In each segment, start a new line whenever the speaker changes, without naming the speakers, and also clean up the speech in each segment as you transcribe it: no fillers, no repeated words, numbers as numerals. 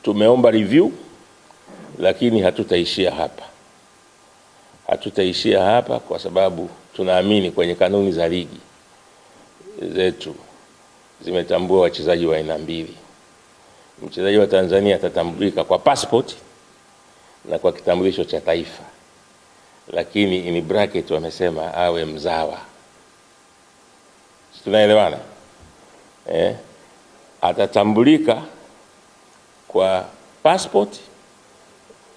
tumeomba review, lakini hatutaishia hapa. Hatutaishia hapa kwa sababu tunaamini kwenye kanuni za ligi zetu zimetambua wachezaji wa aina mbili. Mchezaji wa Tanzania atatambulika kwa passport na kwa kitambulisho cha taifa, lakini in bracket wamesema awe mzawa. Tunaelewana? Atatambulika kwa passport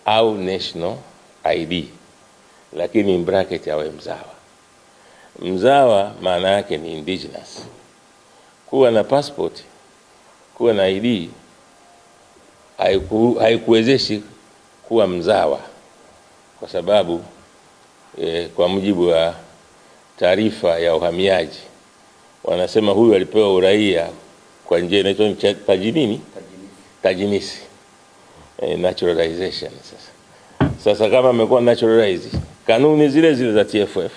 au national ID, lakini in bracket awe mzawa. Mzawa maana yake ni indigenous. Kuwa na passport, kuwa na ID haikuwezeshi kuwa mzawa, kwa sababu kwa mujibu wa taarifa ya uhamiaji wanasema huyu alipewa uraia kwa njia inaitwa tajinisi, naturalization. Sasa kama amekuwa naturalized, kanuni zile zile za TFF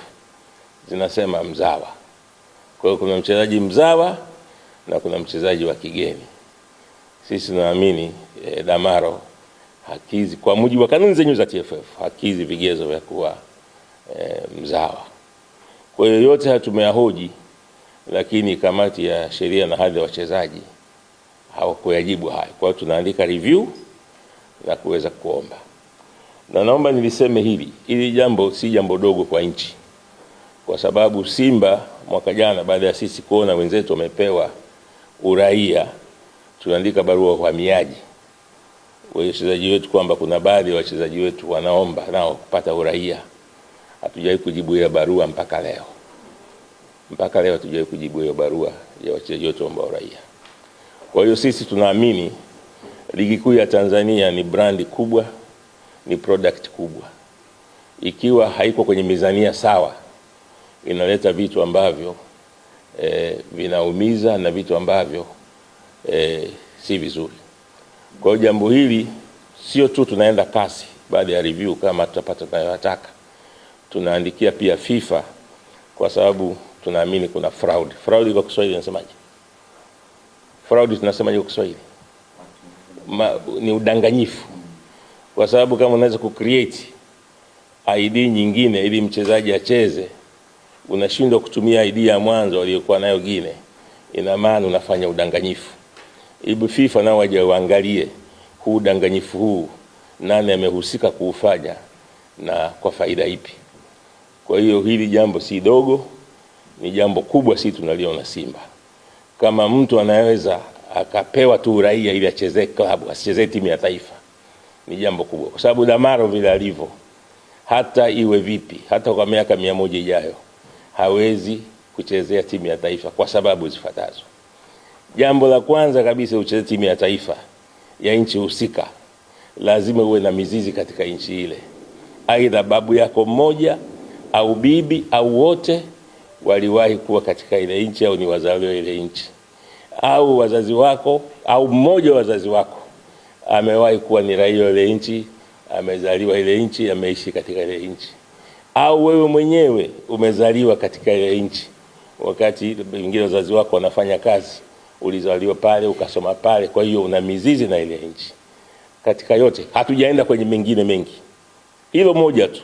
zinasema mzawa. Kwa hiyo kuna mchezaji mzawa na kuna mchezaji wa kigeni. Sisi tunaamini Damaro hakizi kwa mujibu wa kanuni zenyewe za TFF, hakizi vigezo vya kuwa mzawa. Kwa hiyo yote hatumeyahoji, lakini kamati ya sheria na hadhi ya wachezaji hawakuyajibu hayo. Kwa hiyo tunaandika review na kuweza kuomba. Na naomba niliseme hili jambo si jambo dogo kwa nchi, kwa sababu Simba mwaka jana baada ya sisi kuona wenzetu wamepewa uraia, tunaandika barua kwa uhamiaji wachezaji wetu kwamba kuna baadhi ya wachezaji wetu wanaomba nao kupata uraia. Hatujawahi kujibu hiyo barua mpaka leo. Mpaka leo hatujawahi kujibu hiyo barua ya wachezaji wetu waomba uraia. Kwa hiyo sisi tunaamini ligi kuu ya Tanzania ni brandi kubwa, ni product kubwa. Ikiwa haiko kwenye mizania sawa, inaleta vitu ambavyo vinaumiza na vitu ambavyo si vizuri. Kwa hiyo jambo hili sio tu tunaenda kasi baada ya review kama tutapata tunayotaka, tunaandikia pia FIFA, kwa sababu tunaamini kuna fraud. Fraud kwa Kiswahili nasemaje? Fraud tunasemaje kwa Kiswahili? Ni udanganyifu. Kwa sababu kama unaweza kucreate ID nyingine ili mchezaji acheze, unashindwa kutumia ID ya mwanzo aliyokuwa nayo Gine, ina maana unafanya udanganyifu. Ibu FIFA nao waje waangalie huu udanganyifu huu, nani amehusika kuufanya na kwa faida ipi. Kwa hiyo hili jambo si dogo, ni jambo kubwa. Si tunaliona Simba kama mtu anaweza akapewa tu uraia ili achezee klabu, asichezee timu ya taifa, ni jambo kubwa. Kwa sababu Damaro vile alivyo, hata iwe vipi, hata kwa miaka 100 ijayo hawezi kuchezea timu ya taifa kwa sababu zifuatazo. Jambo la kwanza kabisa, ucheze timu ya taifa ya nchi husika, lazima uwe na mizizi katika nchi ile. Aidha babu yako mmoja au bibi au wote waliwahi kuwa katika ile nchi, au ni wazaliwa ile nchi, au wazazi wako au mmoja wa wazazi wako amewahi kuwa ni raia ile nchi, amezaliwa ile nchi, ameishi katika ile nchi, au wewe mwenyewe umezaliwa katika ile nchi, wakati wengine wazazi wako wanafanya kazi, ulizaliwa pale ukasoma pale, kwa hiyo una mizizi na ile nchi. Katika yote hatujaenda kwenye mengine mengi, hilo moja tu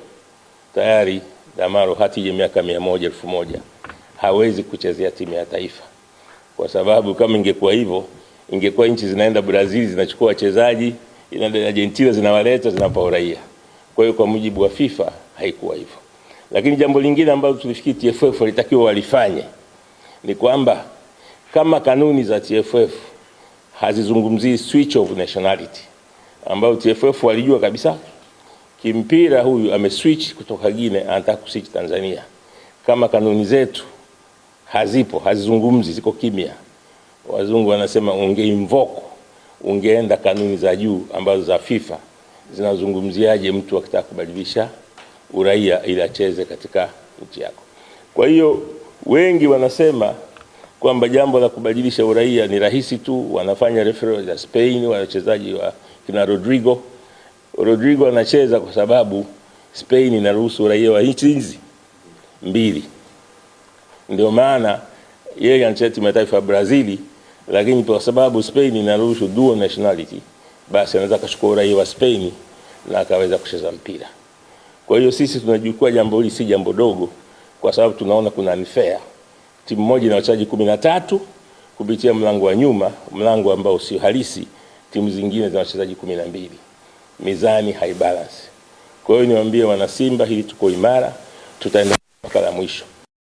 tayari Damaro hati ya miaka 100 1000 hawezi kuchezea timu ya taifa. Kwa sababu kama ingekuwa hivyo, ingekuwa nchi zinaenda Brazil zinachukua wachezaji, inaenda Argentina zinawaleta, zinapa uraia. Kwa hiyo kwa mujibu wa FIFA haikuwa hivyo. Lakini jambo lingine ambalo tulifikiri TFF walitakiwa walifanye ni kwamba kama kanuni za TFF hazizungumzii switch of nationality, ambao TFF walijua kabisa kimpira huyu ameswitch kutoka Guinea anataka kuswitch Tanzania. Kama kanuni zetu hazipo, hazizungumzi, ziko kimya, wazungu wanasema ungeenda kanuni za juu ambazo za FIFA zinazungumziaje mtu akitaka kubadilisha uraia ili acheze katika nchi yako. Kwa hiyo wengi wanasema kwamba jambo la kubadilisha uraia ni rahisi tu, wanafanya referral ya Spain, wachezaji wa kina Rodrigo anacheza kwa sababu Spain inaruhusu uraia wa nchi hizi mbili. Ndio maana yeye anacheza timu ya taifa ya Brazil, lakini kwa sababu Spain inaruhusu dual nationality, basi anaweza akachukua uraia wa Spain na akaweza kucheza mpira. Kwa hiyo sisi tunajua jambo hili si jambo dogo, kwa sababu tunaona kuna unfair. Timu moja ina wachezaji 13 kupitia mlango wa nyuma, mlango ambao sio halisi. Timu zingine zina wachezaji 12. Mizani haibalance. Kwa hiyo niwaambie wana Simba, hili tuko imara, tutaenda mpaka la mwisho.